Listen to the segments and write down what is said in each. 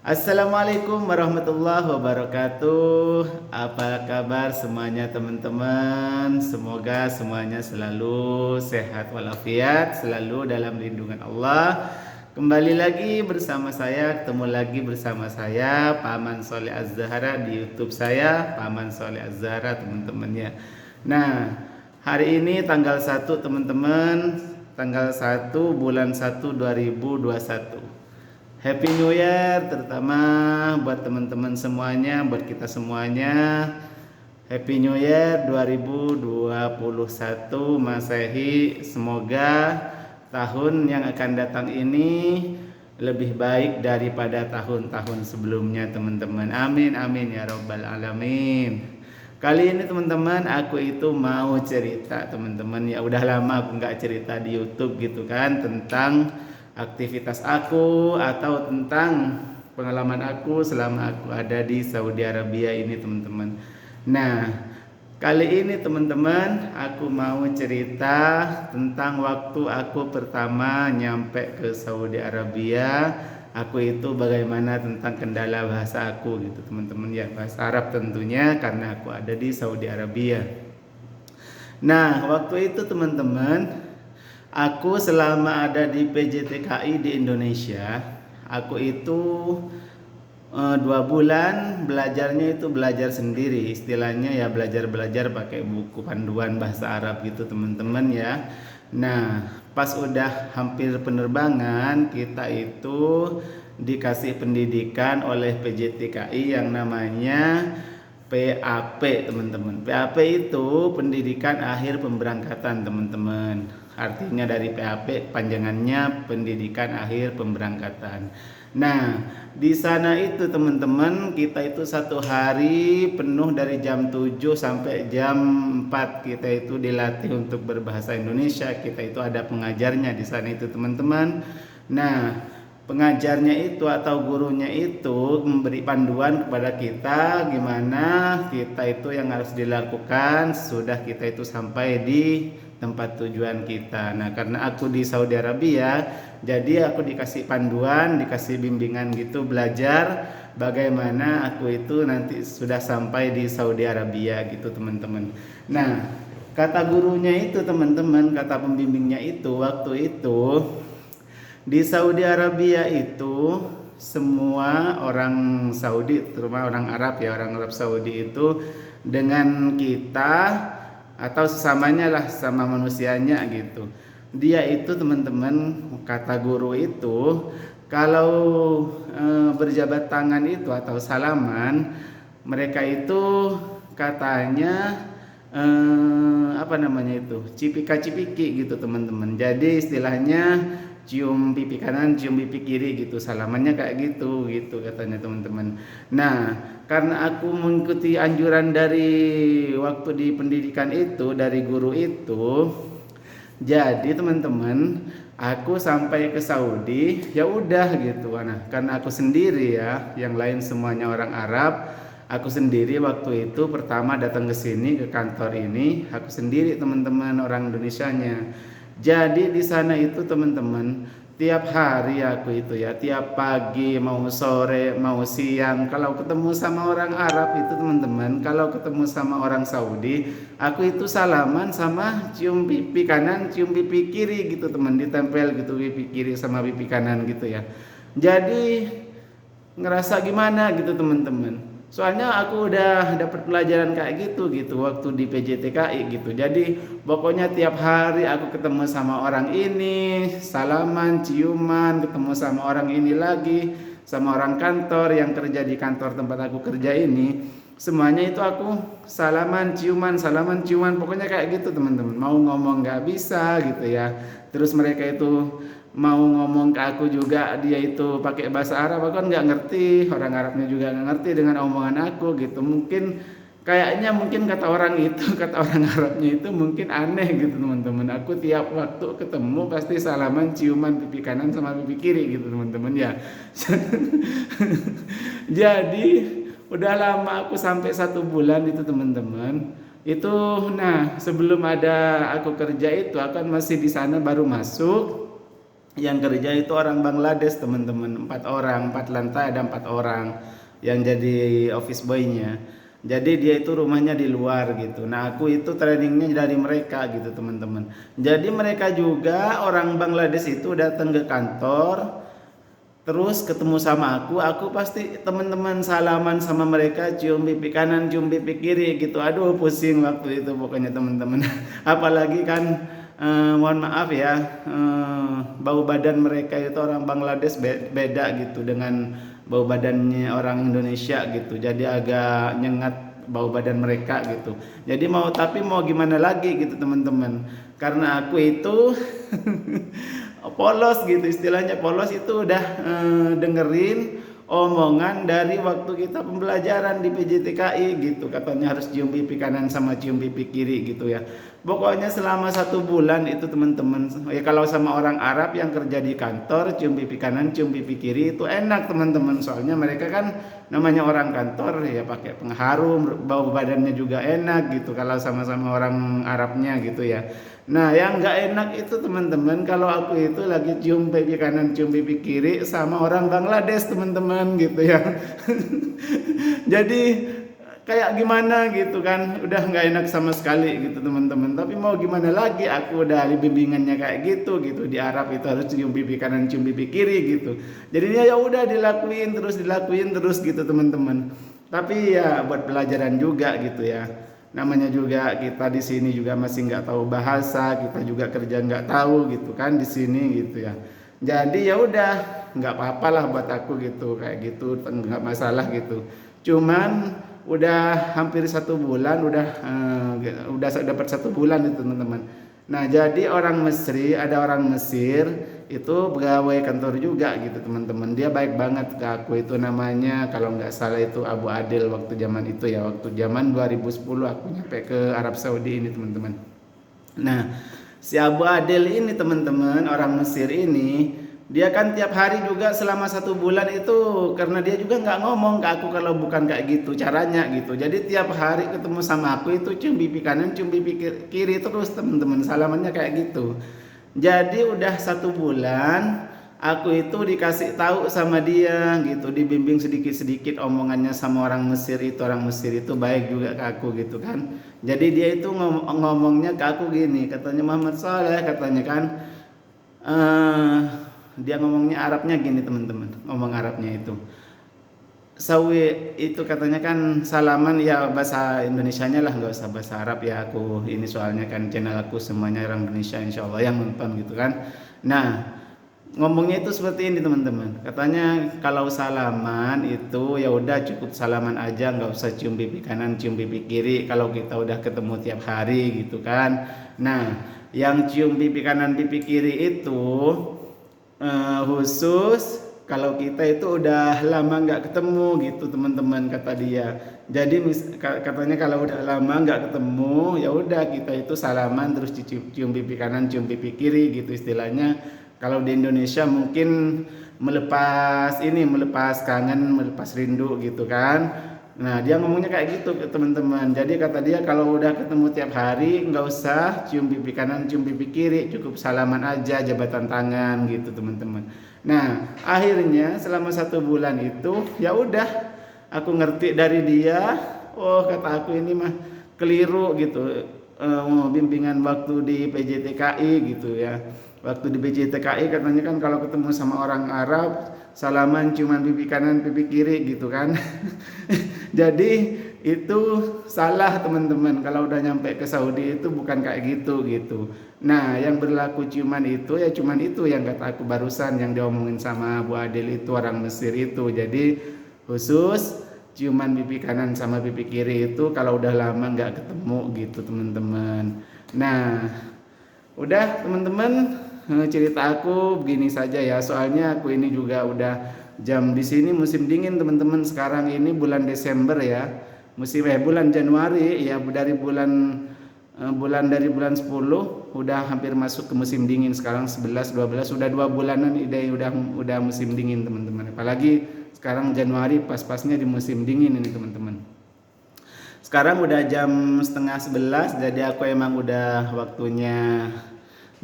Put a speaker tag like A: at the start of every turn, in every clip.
A: Assalamualaikum warahmatullahi wabarakatuh. Apa kabar semuanya teman-teman? Semoga semuanya selalu sehat walafiat, selalu dalam lindungan Allah. Kembali lagi bersama saya, ketemu lagi bersama saya Paman Soleh Az-Zahra di YouTube saya, Paman Soleh Az-Zahra teman-temannya. Nah, hari ini tanggal 1 teman-teman, tanggal 1 bulan 1 2021. Happy New Year terutama buat teman-teman semuanya, buat kita semuanya. Happy New Year 2021 Masehi. Semoga tahun yang akan datang ini lebih baik daripada tahun-tahun sebelumnya teman-teman. Amin amin ya rabbal alamin. Kali ini teman-teman aku itu mau cerita teman-teman, ya udah lama aku nggak cerita di YouTube gitu kan, tentang aktivitas aku atau tentang pengalaman aku selama aku ada di Saudi Arabia ini teman-teman. Nah, kali ini teman-teman aku mau cerita tentang waktu aku pertama nyampe ke Saudi Arabia. Aku itu bagaimana tentang kendala bahasa aku gitu teman-teman, ya bahasa Arab tentunya karena aku ada di Saudi Arabia. Nah, waktu itu teman-teman, aku selama ada di PJTKI di Indonesia, aku itu 2 bulan belajarnya itu belajar sendiri, istilahnya ya belajar pakai buku panduan bahasa Arab gitu teman-teman ya. Nah, pas udah hampir penerbangan, kita itu dikasih pendidikan oleh PJTKI yang namanya PAP teman-teman. PAP itu pendidikan akhir pemberangkatan teman-teman. Artinya dari PAP panjangannya pendidikan akhir pemberangkatan. Nah, di sana itu teman-teman kita itu 1 hari penuh dari jam 7 sampai jam 4 kita itu dilatih untuk berbahasa Indonesia. Kita itu ada pengajarnya di sana itu teman-teman. Nah, pengajarnya itu atau gurunya itu memberi panduan kepada kita gimana kita itu yang harus dilakukan sudah kita itu sampai di tempat tujuan kita. Nah, karena aku di Saudi Arabia, jadi aku dikasih panduan, dikasih bimbingan gitu belajar bagaimana aku itu nanti sudah sampai di Saudi Arabia gitu teman-teman. Nah, kata gurunya itu teman-teman, kata pembimbingnya itu waktu itu di Saudi Arabia itu semua orang Saudi, terutama orang Arab ya, orang Arab Saudi itu dengan kita atau sesamanya lah sama manusianya gitu. Dia itu teman-teman, kata guru itu kalau berjabat tangan itu atau salaman, mereka itu katanya apa namanya itu cipika-cipiki gitu teman-teman. Jadi istilahnya cium pipi kanan, cium pipi kiri gitu, salamannya kayak gitu katanya teman-teman. Nah, karena aku mengikuti anjuran dari waktu di pendidikan itu dari guru itu, jadi teman-teman aku sampai ke Saudi ya udah gitu. Nah, karena aku sendiri ya, yang lain semuanya orang Arab. Aku sendiri waktu itu pertama datang ke sini ke kantor ini, aku sendiri teman-teman orang Indonesianya. Jadi di sana itu teman-teman tiap hari aku itu ya, tiap pagi mau sore mau siang kalau ketemu sama orang Arab itu teman-teman, kalau ketemu sama orang Saudi, aku itu salaman sama cium pipi kanan, cium pipi kiri gitu teman, ditempel gitu pipi kiri sama pipi kanan gitu ya. Jadi ngerasa gimana gitu teman-teman. Soalnya aku udah dapat pelajaran kayak gitu waktu di PJTKI gitu. Jadi pokoknya tiap hari aku ketemu sama orang ini, salaman, ciuman, ketemu sama orang ini lagi, sama orang kantor yang kerja di kantor tempat aku kerja ini. Semuanya itu aku salaman, ciuman, pokoknya kayak gitu teman-teman. Mau ngomong nggak bisa gitu ya. Terus mereka itu mau ngomong ke aku juga dia itu pakai bahasa Arab, aku kan nggak ngerti, orang Arabnya juga nggak ngerti dengan omongan aku gitu. Mungkin kayaknya kata orang itu kata orang Arabnya itu mungkin aneh gitu teman-teman. Aku tiap waktu ketemu pasti salaman, ciuman pipi kanan sama pipi kiri gitu teman-teman ya. Jadi udah lama aku sampai 1 bulan itu teman-teman. Itu nah sebelum ada aku kerja itu akan masih di sana baru masuk. yang kerja itu orang Bangladesh teman-teman, 4 orang, 4 lantai ada 4 orang yang jadi office boy-nya. Jadi dia itu rumahnya di luar gitu. Nah aku itu trainingnya dari mereka gitu teman-teman. Jadi mereka juga orang Bangladesh itu datang ke kantor, terus ketemu sama aku pasti teman-teman salaman sama mereka, cium pipi kanan, cium pipi kiri gitu. Aduh pusing waktu itu pokoknya teman-teman. Apalagi kan mohon maaf ya, bau badan mereka itu orang Bangladesh beda gitu dengan bau badannya orang Indonesia gitu. Jadi agak nyengat bau badan mereka gitu. Jadi mau gimana lagi gitu teman-teman. Karena aku itu polos gitu, istilahnya polos itu udah dengerin omongan dari waktu kita pembelajaran di PJTKI gitu, katanya harus cium pipi kanan sama cium pipi kiri gitu ya. Pokoknya selama 1 bulan itu teman-teman ya, kalau sama orang Arab yang kerja di kantor cium pipi kanan cium pipi kiri itu enak teman-teman, soalnya mereka kan namanya orang kantor ya pakai pengharum, bau badannya juga enak gitu kalau sama-sama orang Arabnya gitu ya. Nah yang nggak enak itu teman-teman kalau aku itu lagi cium pipi kanan cium pipi kiri sama orang Bangladesh teman-teman gitu ya. Jadi kayak gimana gitu kan, udah nggak enak sama sekali gitu teman-teman. Tapi mau gimana lagi, aku udah bimbingannya kayak gitu di Arab itu harus cium pipi kanan cium pipi kiri gitu. Jadinya ya udah dilakuin terus gitu teman-teman. Tapi ya buat pelajaran juga gitu ya, namanya juga kita di sini juga masih nggak tahu bahasa, kita juga kerja nggak tahu gitu kan di sini gitu ya. Jadi ya udah nggak apa-apa lah buat aku gitu, kayak gitu nggak masalah gitu. Cuman udah hampir 1 bulan, udah dapat 1 bulan itu teman-teman. Nah jadi ada orang Mesir itu pegawai kantor juga gitu teman-teman. Dia baik banget ke aku, itu namanya kalau nggak salah itu Abu Adil waktu zaman itu ya, waktu zaman 2010 aku nyampe ke Arab Saudi ini teman-teman. Nah si Abu Adil ini teman-teman, orang Mesir ini, dia kan tiap hari juga selama 1 bulan itu, karena dia juga nggak ngomong ke aku kalau bukan kayak gitu caranya gitu. Jadi tiap hari ketemu sama aku itu cium pipi kanan cium pipi kiri terus teman-teman, salamannya kayak gitu. Jadi udah 1 bulan aku itu dikasih tahu sama dia gitu, dibimbing sedikit-sedikit omongannya sama orang Mesir itu baik juga ke aku gitu kan. Jadi dia itu ngomongnya ke aku gini, katanya Muhammad Saleh katanya kan, dia ngomongnya Arabnya gini teman-teman, ngomong Arabnya itu sawi itu katanya kan salaman ya, bahasa Indonesianya lah, nggak usah bahasa Arab ya, aku ini soalnya kan channel aku semuanya orang Indonesia insya Allah yang nonton gitu kan. Nah ngomongnya itu seperti ini teman-teman, katanya kalau salaman itu ya udah cukup salaman aja, nggak usah cium pipi kanan cium pipi kiri kalau kita udah ketemu tiap hari gitu kan. Nah yang cium pipi kanan pipi kiri itu khusus kalau kita itu udah lama nggak ketemu gitu teman-teman, kata dia. Jadi katanya kalau udah lama nggak ketemu ya udah kita itu salaman terus cium pipi kanan cium pipi kiri gitu istilahnya. Kalau di Indonesia mungkin melepas kangen, melepas rindu gitu kan. Nah dia ngomongnya kayak gitu teman-teman. Jadi kata dia kalau udah ketemu tiap hari nggak usah cium pipi kanan cium pipi kiri, cukup salaman aja, jabatan tangan gitu teman-teman. Nah akhirnya selama 1 bulan itu ya udah aku ngerti dari dia. Oh kata aku ini mah keliru gitu, bimbingan waktu di PJTKI gitu ya. Waktu di PJTKI katanya kan kalau ketemu sama orang Arab salaman cuman pipi kanan pipi kiri gitu kan. Jadi itu salah teman-teman, kalau udah nyampe ke Saudi itu bukan kayak gitu. Nah yang berlaku cuman itu ya, cuman itu yang kata aku barusan yang diomongin sama Bu Adil itu orang Mesir itu. Jadi khusus cuman pipi kanan sama pipi kiri itu kalau udah lama nggak ketemu gitu teman-teman. Nah udah teman-teman, cerita aku begini saja ya, soalnya aku ini juga udah jam di sini musim dingin teman-teman. Sekarang ini bulan Desember ya, bulan Januari ya, dari bulan 10 udah hampir masuk ke musim dingin. Sekarang 11 12 udah 2 bulanan ini udah musim dingin teman-teman. Apalagi sekarang Januari pas-pasnya di musim dingin ini teman-teman. Sekarang udah jam 10:30, jadi aku emang udah waktunya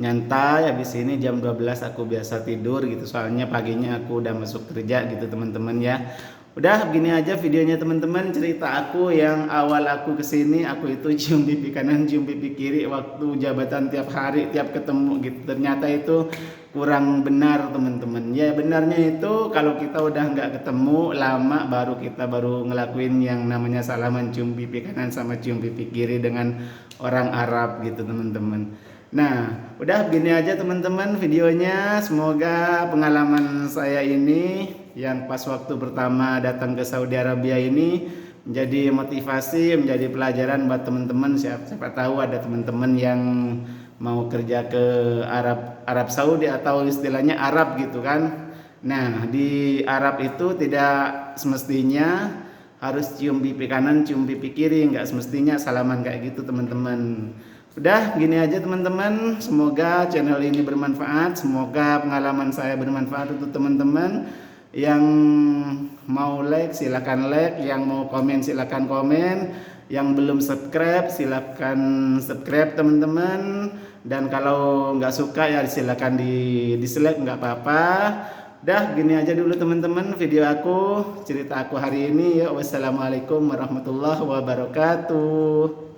A: nyantai. Habis ini jam 12 aku biasa tidur gitu, soalnya paginya aku udah masuk kerja gitu teman-teman ya. Udah begini aja videonya teman-teman, cerita aku yang awal aku kesini, aku itu cium pipi kanan cium pipi kiri waktu jabatan tiap hari tiap ketemu gitu. Ternyata itu kurang benar teman-teman ya. Benarnya itu kalau kita udah nggak ketemu lama baru ngelakuin yang namanya salaman cium pipi kanan sama cium pipi kiri dengan orang Arab gitu teman-teman. Nah, udah begini aja teman-teman videonya. Semoga pengalaman saya ini yang pas waktu pertama datang ke Saudi Arabia ini menjadi motivasi, menjadi pelajaran buat teman-teman. Siapa tahu ada teman-teman yang mau kerja ke Arab Saudi atau istilahnya Arab gitu kan. Nah, di Arab itu tidak semestinya harus cium pipi kanan, cium pipi kiri, nggak semestinya salaman kayak gitu teman-teman. Udah gini aja teman-teman, semoga channel ini bermanfaat, semoga pengalaman saya bermanfaat untuk teman-teman. Yang mau like silakan like, yang mau komen silakan komen, yang belum subscribe silakan subscribe teman-teman. Dan kalau nggak suka ya silakan di dislike, nggak apa-apa. Dah gini aja dulu teman-teman video aku, cerita aku hari ini ya. Wassalamualaikum warahmatullahi wabarakatuh.